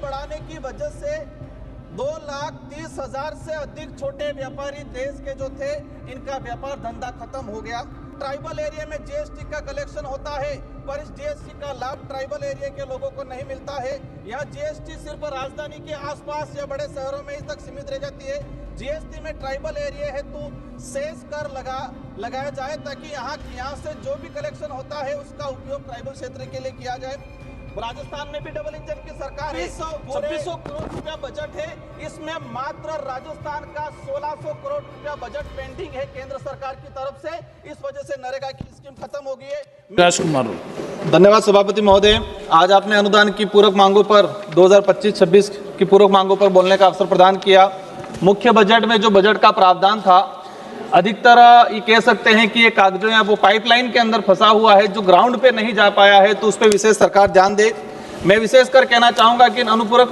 बढ़ाने की वजह से 2,30,000 से अधिक छोटे व्यापारी देश के जो थे, इनका व्यापार धंधा खत्म हो गया। ट्राइबल एरिया में जीएसटी का कलेक्शन होता है, पर इस जीएसटी का लाभ ट्राइबल एरिया के लोगों को नहीं मिलता है। यहाँ जीएसटी सिर्फ राजधानी के आसपास या बड़े शहरों में ही तक सीमित रह जाती है। जीएसटी में ट्राइबल एरिया हेतु सेस कर लगाया जाए, ताकि यहाँ से जो भी कलेक्शन होता है उसका उपयोग ट्राइबल क्षेत्र के लिए किया जाए। राजस्थान में भी डबल इंजन की सरकार है, 2600 करोड़ रुपया बजट है, इसमें मात्र राजस्थान का 1600 करोड़ रुपया बजट पेंडिंग है केंद्र सरकार की तरफ से। इस वजह से नरेगा की स्कीम खत्म हो गई है। राजकुमार, धन्यवाद सभापति महोदय। आज आपने अनुदान की पूरक मांगों पर 2025-26 की पूरक मांगों पर बोलने का अवसर प्रदान किया। मुख्य बजट में जो बजट का प्रावधान था, अधिकतर ये कह सकते हैं कि ये कागजों या वो पाइपलाइन के अंदर फंसा हुआ है, जो ग्राउंड पे नहीं जा पाया है, तो उस पर विशेष सरकार ध्यान दे। मैं विशेषकर कहना चाहूँगा कि अनुपूरक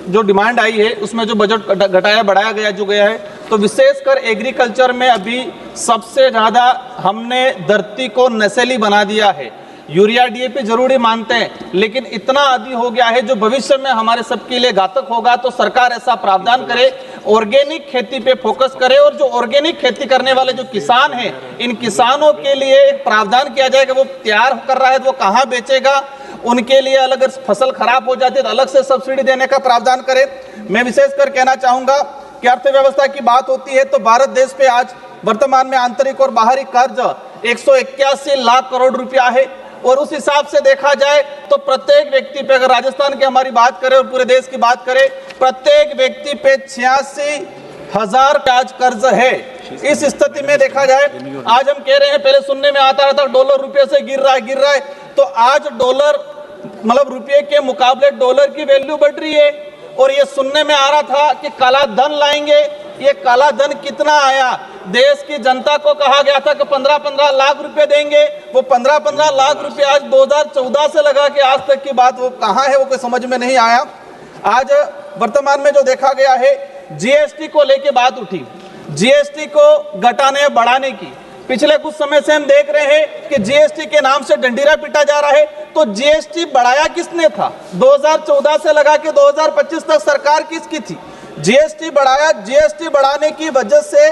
जो डिमांड आई है उसमें जो बजट घटाया बढ़ाया गया जो गया है, तो विशेषकर एग्रीकल्चर में अभी सबसे ज़्यादा हमने धरती को नशीली बना दिया है। यूरिया डीएपी जरूरी मानते हैं, लेकिन इतना आदि हो गया है जो भविष्य में हमारे सबके लिए घातक होगा। तो सरकार ऐसा प्रावधान करे, ऑर्गेनिक खेती पे फोकस करे, और जो ऑर्गेनिक खेती करने वाले जो किसान हैं, इन किसानों के लिए एक प्रावधान किया जाए कि वो तैयार कर रहा है तो वो कहाँ बेचेगा, उनके लिए अलग फसल खराब हो जाती है तो अलग से सब्सिडी देने का प्रावधान करे। मैं विशेषकर कहना चाहूंगा कि अर्थव्यवस्था की बात होती है तो भारत देश पे आज वर्तमान में आंतरिक और बाहरी कर्ज 181 लाख करोड़ रुपया है, और उस हिसाब से देखा जाए तो प्रत्येक व्यक्ति पे, अगर राजस्थान की हमारी बात करें और पूरे देश की बात करें, प्रत्येक व्यक्ति पे 86,000 आज कर्ज है। इस स्थिति में देखा जाए, आज हम कह रहे हैं, पहले सुनने में आता था डॉलर रुपये से गिर रहा है, तो आज डॉलर मतलब रुपये के मुकाबले डॉलर की वैल्यू बढ़ रही है। और ये सुनने में आ रहा था कि काला धन लाएंगे, ये काला धन कितना आया? देश की जनता को कहा गया था कि 15-15 लाख रुपए देंगे, वो 15-15 लाख रुपए आज 2014 से लगा के आज तक की बात वो कहाँ है, वो कोई समझ में नहीं आया। आज वर्तमान में जो देखा गया है, जीएसटी को लेके बात उठी, जीएसटी को घटाने बढ़ाने की। पिछले कुछ समय से हम देख रहे हैं कि जीएसटी के नाम से डंडीरा पीटा जा रहा है। तो जीएसटी बढ़ाया किसने था? 2014 से लगा के 2025 तक सरकार किसकी थी? जीएसटी बढ़ाया। जीएसटी बढ़ाने की वजह से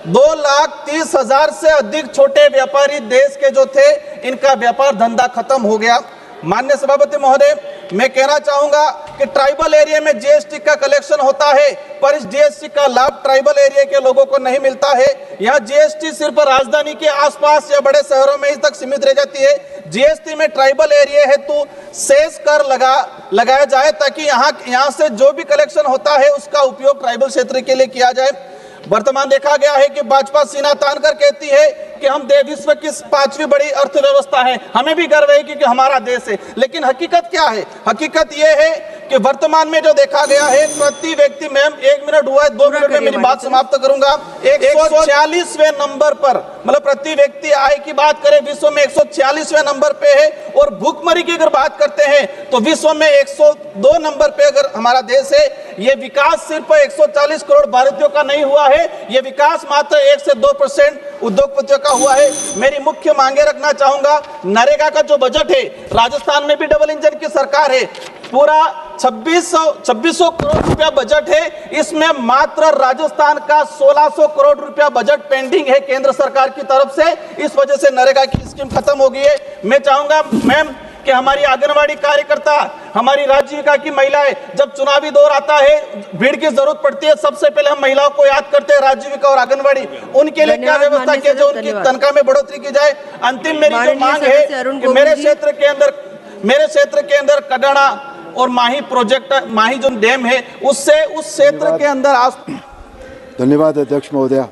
2,30,000 से अधिक छोटे व्यापारी देश के जो थे, इनका व्यापार धंधा खत्म हो गया। माननीय सभापति महोदय, मैं कहना चाहूंगा कि ट्राइबल एरिया में जीएसटी का कलेक्शन होता है, पर इस जीएसटी का लाभ ट्राइबल एरिया के लोगों को नहीं मिलता है। यहाँ जीएसटी सिर्फ राजधानी के आसपास या बड़े शहरों में ही तक सीमित रह जाती है। जीएसटी में ट्राइबल एरिया हेतु सेस कर लगाया जाए, ताकि यहाँ से जो भी कलेक्शन होता है उसका उपयोग ट्राइबल क्षेत्र के लिए किया जाए। वर्तमान देखा गया है कि भाजपा सीना तान कर कहती है कि हम विश्व की 5वीं बड़ी अर्थव्यवस्था है, हमें भी गर्व है कि हमारा देश है। लेकिन हकीकत क्या है? हकीकत यह है कि वर्तमान में जो देखा गया है, प्रति व्यक्ति, मैम 1 मिनट हुआ है, 2 मिनट में मेरी बात समाप्त करूंगा। 146वें नंबर पर, मतलब प्रति व्यक्ति आय की बात करें, विश्व में 146वें नंबर पे है। और भूखमरी की अगर बात करते हैं तो विश्व में 102 नंबर पे अगर हमारा देश है। ये विकास सिर्फ 140 करोड़ भारतीयों का नहीं हुआ है, ये विकास मात्र 1 से 2% उद्योगपतियों का हुआ है। मेरी मुख्य मांगे रखना चाहूंगा, नरेगा का जो बजट है, राजस्थान में भी डबल इंजन की सरकार है, पूरा 2600 करोड़ रुपया बजट है, इसमें मात्र राजस्थान का 1600 करोड़ रुपया बजट पेंडिंग है केंद्र सरकार की तरफ से। इस वजह से नरेगा की स्कीम खत्म हो गई है। मैं चाहूंगा मैम कि हमारी आंगनवाड़ी कार्यकर्ता, हमारी राज्यिका की महिलाएं, जब चुनावी दौर आता है, भीड़ की जरूरत पड़ती है, सबसे पहले हम महिलाओं को याद करते हैं, राज्यिका और आंगनवाड़ी। उनके लिए क्या व्यवस्था की जाए, उनकी तनख्वाह में बढ़ोतरी की जाए। अंतिम मेरी जो मांग है कि मेरे क्षेत्र के अंदर कडाना और माही प्रोजेक्ट, माही जो डैम है, उससे उस क्षेत्र के अंदर। धन्यवाद अध्यक्ष महोदया।